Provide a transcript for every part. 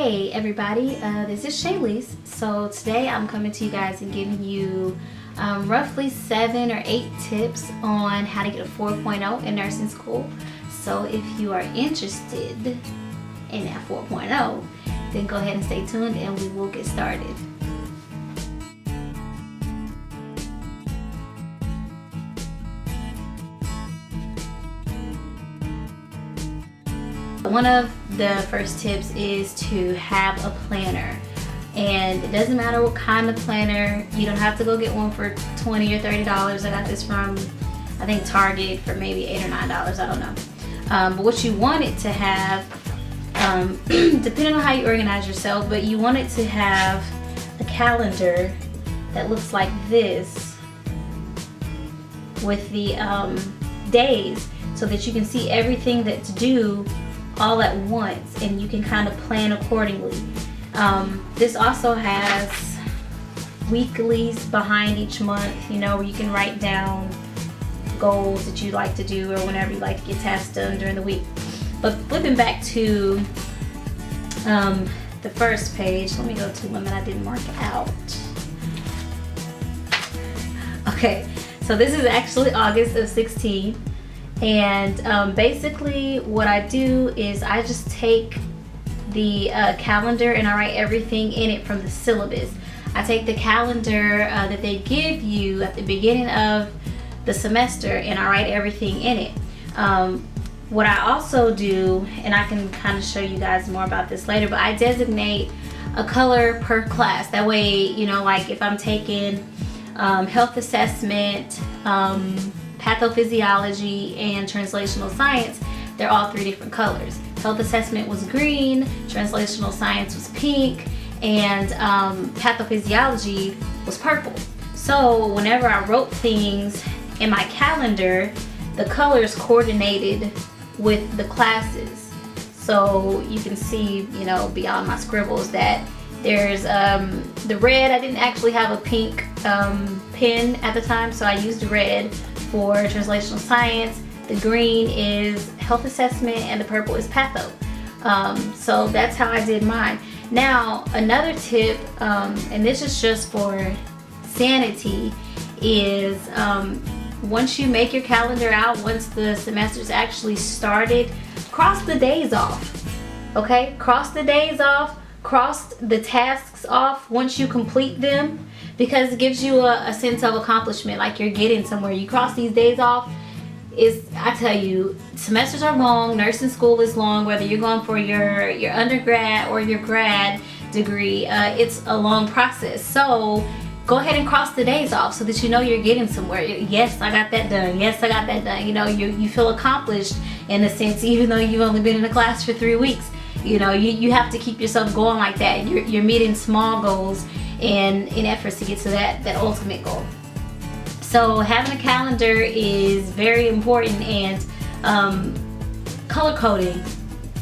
Hey everybody, this is Shaylee's. So today I'm coming to you guys and giving you roughly 7 or 8 tips on how to get a 4.0 in nursing school. So if you are interested in that 4.0, then go ahead and stay tuned and we will get started. One of the first tips is to have a planner, and it doesn't matter what kind of planner. You don't have to go get one for $20 or $30. I got this from, I think, Target for maybe $8 or $9, I don't know. But what you want it to have, depending on how you organize yourself, but you want it to have a calendar that looks like this with the days, so that you can see everything that's due all at once and you can kind of plan accordingly. This also has weeklies behind each month, you know, where you can write down goals that you like to do or whenever you like to get tasks done during the week. But flipping back to the first page, let me go to one that I didn't mark out. Okay, so this is actually August of 16. And basically what I do is I just take the calendar and I write everything in it from the syllabus. I take the calendar that they give you at the beginning of the semester and I write everything in it. What I also do, and I can kind of show you guys more about this later, but I designate a color per class. That way, you know, like if I'm taking health assessment, pathophysiology, and translational science, they're all 3 different colors. Health assessment was green, translational science was pink, and pathophysiology was purple. So whenever I wrote things in my calendar, the colors coordinated with the classes. So you can see, you know, beyond my scribbles that there's the red. I didn't actually have a pink pen at the time, so I used red for translational science. The green is health assessment and the purple is patho. So that's how I did mine. Now another tip, and this is just for sanity, is once you make your calendar out, once the semester's actually started, cross the days off. Okay, cross the days off, cross the tasks off once you complete them, because it gives you a sense of accomplishment, like you're getting somewhere. You cross these days off. I tell you, semesters are long, nursing school is long, whether you're going for your undergrad or your grad degree, it's a long process. So go ahead and cross the days off so that you know you're getting somewhere. Yes, I got that done. Yes, I got that done. You know, you feel accomplished in a sense, even though you've only been in a class for 3 weeks. You know, you have to keep yourself going like that. You're meeting small goals and in efforts to get to that ultimate goal. So having a calendar is very important, and color coding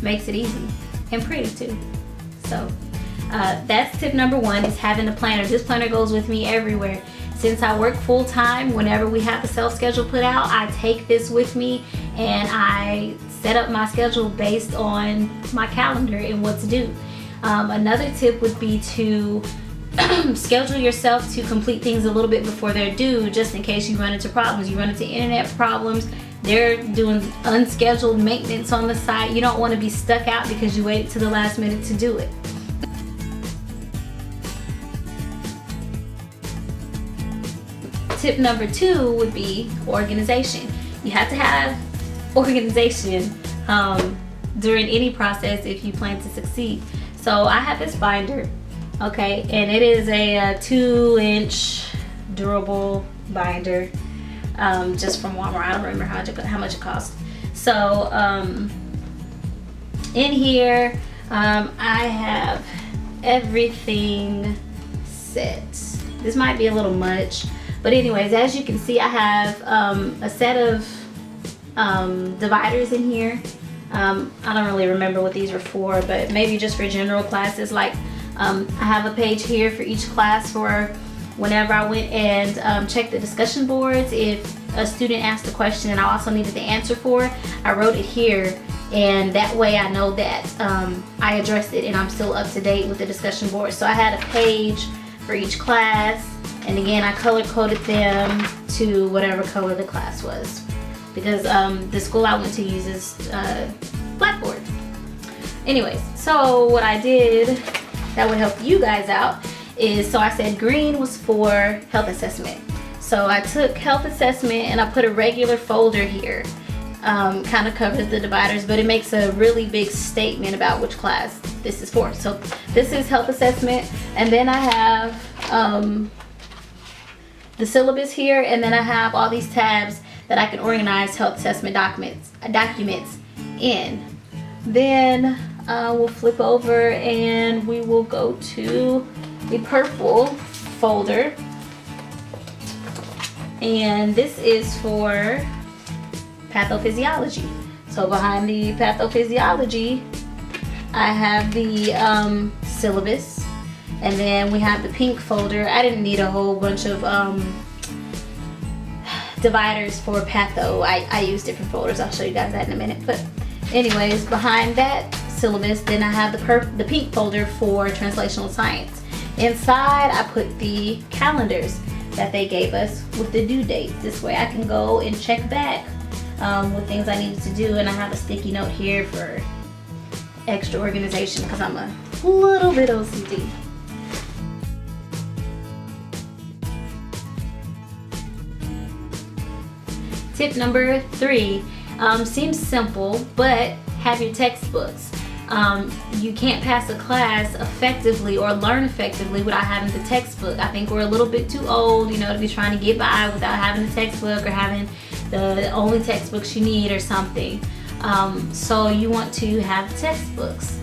makes it easy and pretty too. So that's tip number 1, is having a planner. This planner goes with me everywhere. Since I work full-time, whenever we have the self-schedule put out, I take this with me and I set up my schedule based on my calendar and what's due. Another tip would be to schedule yourself to complete things a little bit before they're due, just in case you run into problems. You run into internet problems, they're doing unscheduled maintenance on the site. You don't want to be stuck out because you waited to the last minute to do it. Tip number 2 would be organization. You have to have organization during any process if you plan to succeed. So I have this binder, okay, and it is a 2-inch durable binder, just from Walmart. I don't remember how much it cost. So in here I have everything set. This might be a little much, but anyways, as you can see, I have a set of dividers in here. I don't really remember what these are for, but maybe just for general classes. Like I have a page here for each class for whenever I went and checked the discussion boards. If a student asked a question and I also needed the answer for it, I wrote it here and that way I know that I addressed it and I'm still up to date with the discussion board. So I had a page for each class, and again I color coded them to whatever color the class was, because the school I went to uses Blackboard. Anyways, so what I did that would help you guys out is, so I said green was for health assessment. So I took health assessment and I put a regular folder here. Kind of covers the dividers, but it makes a really big statement about which class this is for. So this is health assessment, and then I have the syllabus here, and then I have all these tabs that I can organize health assessment documents in. Then we'll flip over and we will go to the purple folder, and this is for pathophysiology. So behind the pathophysiology I have the syllabus, and then we have the pink folder. I didn't need a whole bunch of dividers for patho. I use different folders. I'll show you guys that in a minute. But anyways, behind that syllabus, then I have the pink folder for translational science. Inside I put the calendars that they gave us with the due dates. This way I can go and check back with things I needed to do, and I have a sticky note here for extra organization because I'm a little bit OCD. Tip number 3 seems simple, but have your textbooks. You can't pass a class effectively or learn effectively without having the textbook. I think we're a little bit too old, to be trying to get by without having the textbook, or having the only textbooks you need or something. So you want to have textbooks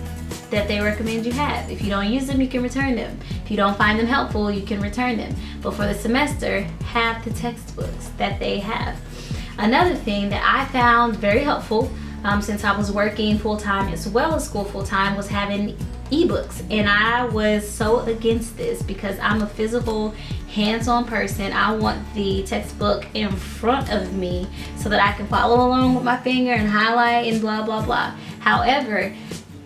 that they recommend you have. If you don't use them, you can return them. If you don't find them helpful, you can return them. But for the semester, have the textbooks that they have. Another thing that I found very helpful since I was working full-time as well as school full-time was having ebooks, and I was so against this because I'm a physical, hands-on person. I want the textbook in front of me so that I can follow along with my finger and highlight and blah blah blah. However,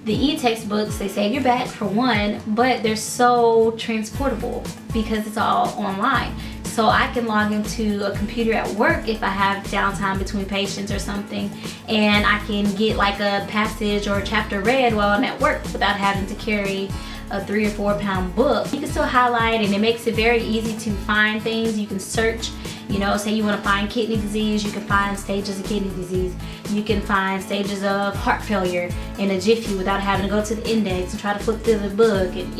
the e-textbooks, they save your back for one, but they're so transportable because it's all online. So I can log into a computer at work if I have downtime between patients or something, and I can get like a passage or a chapter read while I'm at work without having to carry a 3 or 4 pound book. You can still highlight, and it makes it very easy to find things. You can search, say you want to find kidney disease, you can find stages of kidney disease. You can find stages of heart failure in a jiffy without having to go to the index and try to flip through the book, and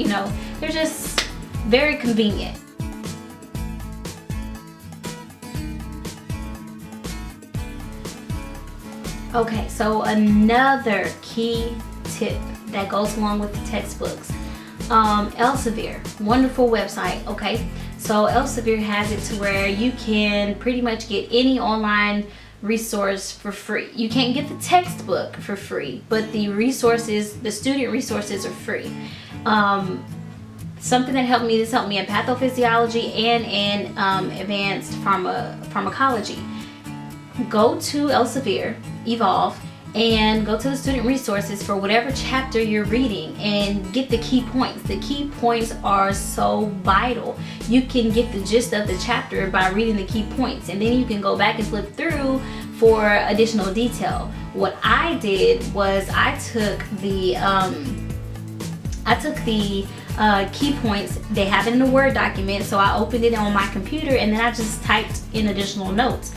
they're just very convenient. Okay, so another key tip that goes along with the textbooks. Elsevier, wonderful website, okay? So Elsevier has it to where you can pretty much get any online resource for free. You can't get the textbook for free, but the resources, the student resources are free. Something that helped me, this helped me in pathophysiology and in advanced pharmacology. Go to Elsevier, Evolve, and go to the student resources for whatever chapter you're reading and get the key points. The key points are so vital. You can get the gist of the chapter by reading the key points, and then you can go back and flip through for additional detail. What I did was I took the key points. They have it in a Word document, so I opened it on my computer and then I just typed in additional notes.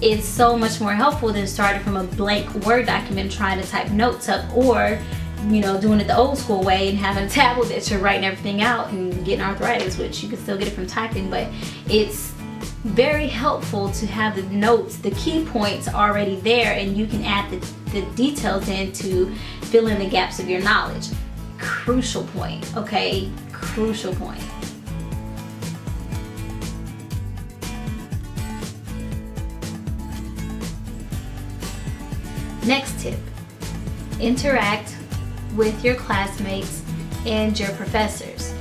It's so much more helpful than starting from a blank Word document trying to type notes up, or doing it the old school way and having a tablet that you're writing everything out and getting arthritis, which you can still get it from typing. But it's very helpful to have the notes, the key points already there, and you can add the details in to fill in the gaps of your knowledge. Crucial point, okay? Crucial point. Next tip, interact with your classmates and your professors.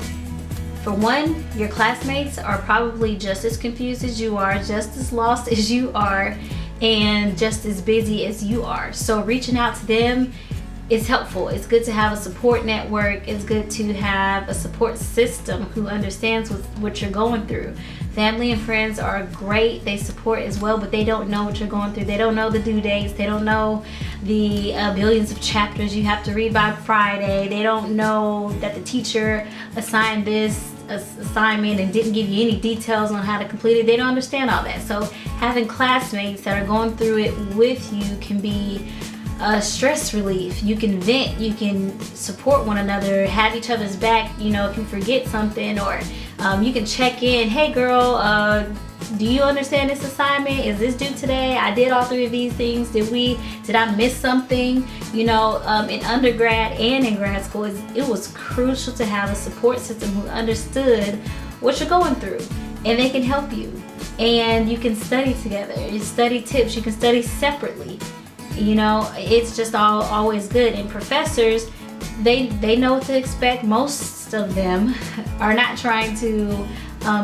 For one, your classmates are probably just as confused as you are, just as lost as you are, and just as busy as you are. So reaching out to them is helpful. It's good to have a support network. It's good to have a support system who understands what you're going through. Family and friends are great. They support as well, but they don't know what you're going through. They don't know the due dates. They don't know the billions of chapters you have to read by Friday. They don't know that the teacher assigned this assignment and didn't give you any details on how to complete it. They don't understand all that. So having classmates that are going through it with you can be stress relief. You can vent, you can support one another, have each other's back, you know, if you forget something, or you can check in. Hey girl, do you understand this assignment? Is this due today? I did all 3 of these things. Did I miss something? You know, in undergrad and in grad school, it was crucial to have a support system who understood what you're going through, and they can help you. And you can study together. You study tips. You can study separately. You know, it's just always good. And professors, they know what to expect. Most of them are not trying to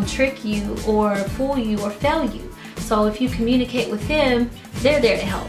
trick you or fool you or fail you. So if you communicate with them, they're there to help.